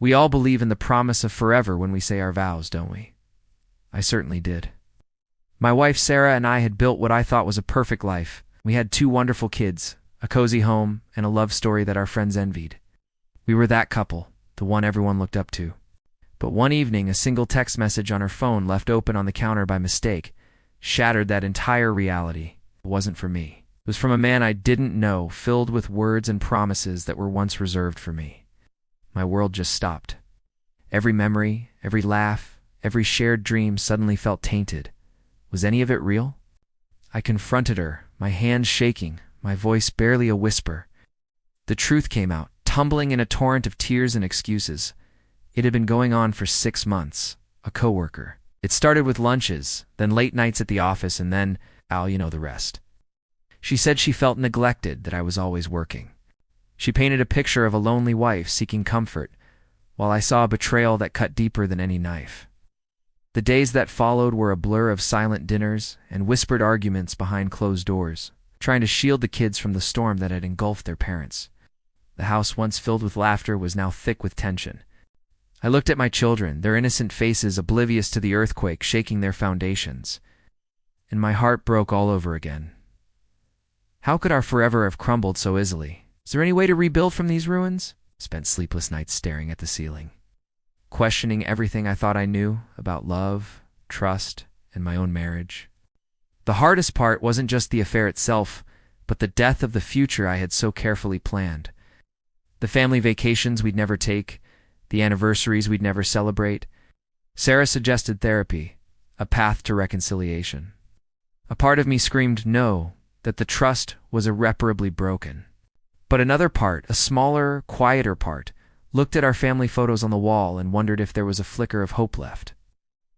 We all believe in the promise of forever when we say our vows, don't we? I certainly did. My wife Sarah and I had built what I thought was a perfect life. We had 2 wonderful kids, a cozy home, and a love story that our friends envied. We were that couple, the one everyone looked up to. But one evening, a single text message on her phone left open on the counter by mistake shattered that entire reality. It wasn't for me. It was from a man I didn't know, filled with words and promises that were once reserved for me. My world just stopped. Every memory, every laugh, every shared dream suddenly felt tainted. Was any of it real? I confronted her, my hands shaking, my voice barely a whisper. The truth came out, tumbling in a torrent of tears and excuses. It had been going on for 6 months. A coworker. It started with lunches, then late nights at the office, and then, you know the rest. She said she felt neglected, that I was always working. She painted a picture of a lonely wife seeking comfort, while I saw a betrayal that cut deeper than any knife. The days that followed were a blur of silent dinners and whispered arguments behind closed doors, trying to shield the kids from the storm that had engulfed their parents. The house, once filled with laughter, was now thick with tension. I looked at my children, their innocent faces oblivious to the earthquake shaking their foundations, and my heart broke all over again. How could our forever have crumbled so easily? Is there any way to rebuild from these ruins? Spent sleepless nights staring at the ceiling, questioning everything I thought I knew about love, trust, and my own marriage. The hardest part wasn't just the affair itself, but the death of the future I had so carefully planned. The family vacations we'd never take, the anniversaries we'd never celebrate. Sarah suggested therapy, a path to reconciliation. A part of me screamed no, that the trust was irreparably broken. But another part, a smaller, quieter part, looked at our family photos on the wall and wondered if there was a flicker of hope left.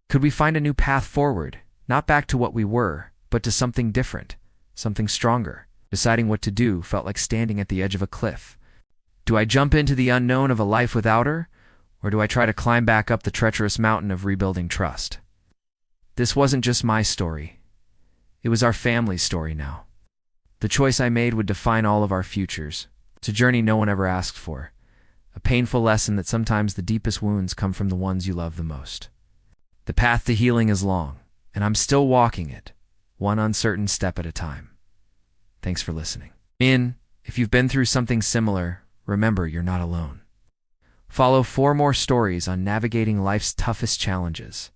Could we find a new path forward, not back to what we were, but to something different, something stronger? Deciding what to do felt like standing at the edge of a cliff. Do I jump into the unknown of a life without her, or do I try to climb back up the treacherous mountain of rebuilding trust? This wasn't just my story. It was our family's story now. The choice I made would define all of our futures. It's a journey no one ever asked for. A painful lesson that sometimes the deepest wounds come from the ones you love the most. The path to healing is long, and I'm still walking it, one uncertain step at a time. Thanks for listening. If you've been through something similar, remember you're not alone. Follow 4 more stories on navigating life's toughest challenges.